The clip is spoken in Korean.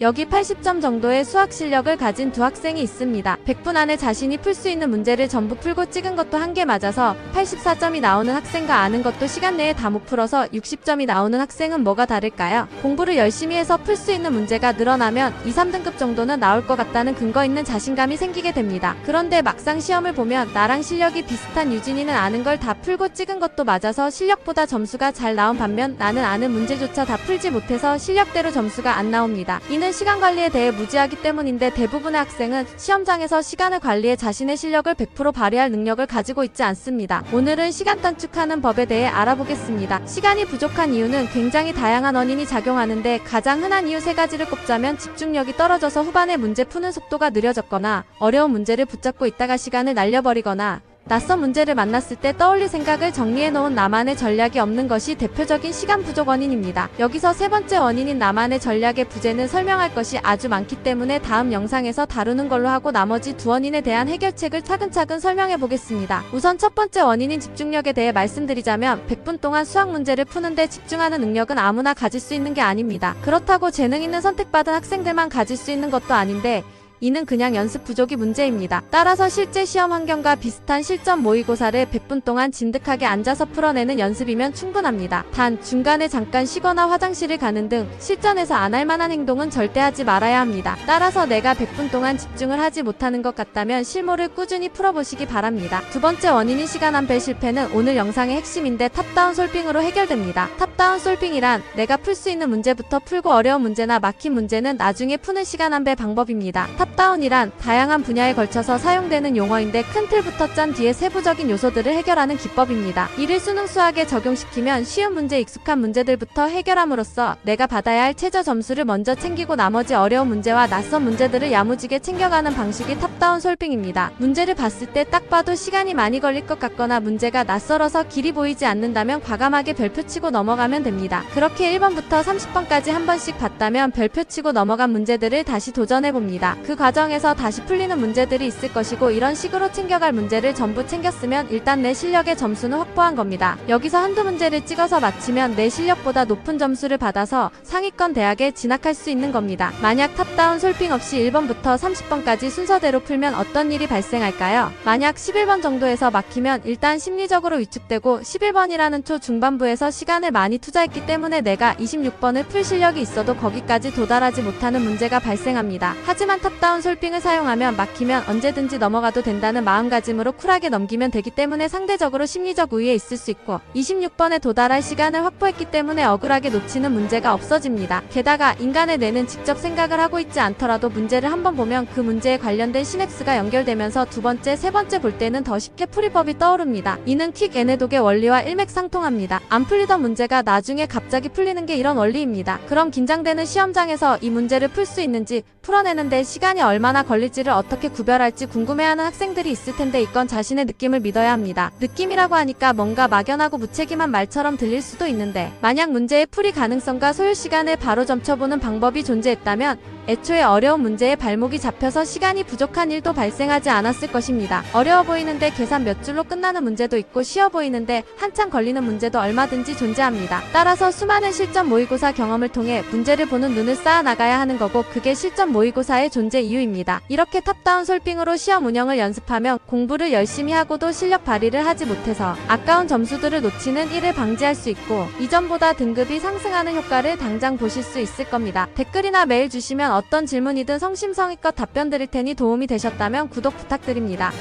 여기 80점 정도의 수학 실력을 가진 두 학생이 있습니다. 100분 안에 자신이 풀 수 있는 문제를 전부 풀고 찍은 것도 한 개 맞아서 84점이 나오는 학생과 아는 것도 시간 내에 다 못 풀어서 60점이 나오는 학생은 뭐가 다를까요? 공부를 열심히 해서 풀 수 있는 문제가 늘어나면 2, 3등급 정도는 나올 것 같다는 근거 있는 자신감이 생기게 됩니다. 그런데 막상 시험을 보면 나랑 실력이 비슷한 유진이는 아는 걸 다 풀고 찍은 것도 맞아서 실력보다 점수가 잘 나온 반면 나는 아는 문제조차 다 풀지 못해서 실력대로 점수가 안 나옵니다. 이는 시간 관리에 대해 무지하기 때문인데 대부분의 학생은 시험장에서 시간을 관리해 자신의 실력을 100% 발휘할 능력을 가지고 있지 않습니다. 오늘은 시간 단축하는 법에 대해 알아보겠습니다. 시간이 부족한 이유는 굉장히 다양한 원인이 작용하는데 가장 흔한 이유 3가지를 꼽자면 집중력이 떨어져서 후반에 문제 푸는 속도가 느려졌거나 어려운 문제를 붙잡고 있다가 시간을 날려버리거나 낯선 문제를 만났을 때 떠올릴 생각을 정리해놓은 나만의 전략이 없는 것이 대표적인 시간 부족 원인입니다. 여기서 3번째 원인인 나만의 전략의 부재는 설명할 것이 아주 많기 때문에 다음 영상에서 다루는 걸로 하고 나머지 두 원인에 대한 해결책을 차근차근 설명해 보겠습니다. 우선 첫 번째 원인인 집중력에 대해 말씀드리자면 100분 동안 수학 문제를 푸는데 집중하는 능력은 아무나 가질 수 있는 게 아닙니다. 그렇다고 재능 있는 선택받은 학생들만 가질 수 있는 것도 아닌데 이는 그냥 연습 부족이 문제입니다. 따라서 실제 시험 환경과 비슷한 실전 모의고사를 100분 동안 진득하게 앉아서 풀어내는 연습이면 충분합니다. 단 중간에 잠깐 쉬거나 화장실을 가는 등 실전에서 안 할 만한 행동은 절대 하지 말아야 합니다. 따라서 내가 100분 동안 집중을 하지 못하는 것 같다면 실무를 꾸준히 풀어보시기 바랍니다. 두 번째 원인인 시간 안배 실패는 오늘 영상의 핵심인데 탑다운 솔빙으로 해결됩니다. 탑다운 솔빙이란 내가 풀 수 있는 문제부터 풀고 어려운 문제나 막힌 문제는 나중에 푸는 시간 안배 방법입니다. 탑다운이란 다양한 분야에 걸쳐서 사용되는 용어인데 큰 틀부터 짠 뒤에 세부적인 요소들을 해결하는 기법입니다. 이를 수능 수학에 적용시키면 쉬운 문제 익숙한 문제들부터 해결함으로써 내가 받아야 할 최저 점수를 먼저 챙기고 나머지 어려운 문제와 낯선 문제들을 야무지게 챙겨가는 방식이 탑다운 솔빙입니다. 문제를 봤을 때 딱 봐도 시간이 많이 걸릴 것 같거나 문제가 낯설어서 길이 보이지 않는다면 과감하게 별표치고 넘어가면 됩니다. 그렇게 1번부터 30번까지 한 번씩 봤다면 별표치고 넘어간 문제들을 다시 도전해봅니다. 그 과정에서 다시 풀리는 문제들이 있을 것이고 이런 식으로 챙겨갈 문제를 전부 챙겼으면 일단 내 실력의 점수는 확보한 겁니다. 여기서 한두 문제를 찍어서 마치면 내 실력보다 높은 점수를 받아서 상위권 대학에 진학할 수 있는 겁니다. 만약 탑다운 솔빙 없이 1번부터 30번까지 순서대로 풀면 어떤 일이 발생할까요? 만약 11번 정도에서 막히면 일단 심리적으로 위축되고 11번이라는 초중반부에서 시간을 많이 투자했기 때문에 내가 26번을 풀 실력이 있어도 거기까지 도달하지 못하는 문제가 발생합니다. 하지만 탑다운 솔빙을 사용하면 막히면 언제든지 넘어가도 된다는 마음가짐으로 쿨하게 넘기면 되기 때문에 상대적으로 심리적 우위에 있을 수 있고 26번에 도달할 시간을 확보했기 때문에 억울하게 놓치는 문제가 없어집니다. 게다가 인간의 뇌는 직접 생각을 하고 있지 않더라도 문제를 한번 보면 그 문제에 관련된 시냅스가 연결되면서 두 번째, 세 번째 볼 때는 더 쉽게 풀이법이 떠오릅니다. 이는 퀵 애네독의 원리와 일맥상통합니다. 안 풀리던 문제가 나중에 갑자기 풀리는 게 이런 원리입니다. 그럼 긴장되는 시험장에서 이 문제를 풀 수 있는지 풀어내는데 시간이 얼마나 걸릴지를 어떻게 구별할지 궁금해하는 학생들이 있을 텐데 이건 자신의 느낌을 믿어야 합니다. 느낌이라고 하니까 뭔가 막연하고 무책임한 말처럼 들릴 수도 있는데 만약 문제의 풀이 가능성과 소요 시간을 바로 점쳐보는 방법이 존재했다면 애초에 어려운 문제에 발목이 잡혀서 시간이 부족한 일도 발생하지 않았을 것입니다. 어려워 보이는데 계산 몇 줄로 끝나는 문제도 있고 쉬워 보이는데 한참 걸리는 문제도 얼마든지 존재합니다. 따라서 수많은 실전 모의고사 경험을 통해 문제를 보는 눈을 쌓아 나가야 하는 거고 그게 실전 모의고사의 존재 이유입니다. 이렇게 탑다운 솔빙으로 시험 운영을 연습하면 공부를 열심히 하고도 실력 발휘를 하지 못해서 아까운 점수들을 놓치는 일을 방지할 수 있고 이전보다 등급이 상승하는 효과를 당장 보실 수 있을 겁니다. 댓글이나 메일 주시면 어떤 질문이든 성심성의껏 답변 드릴 테니 도움이 되셨다면 구독 부탁드립니다.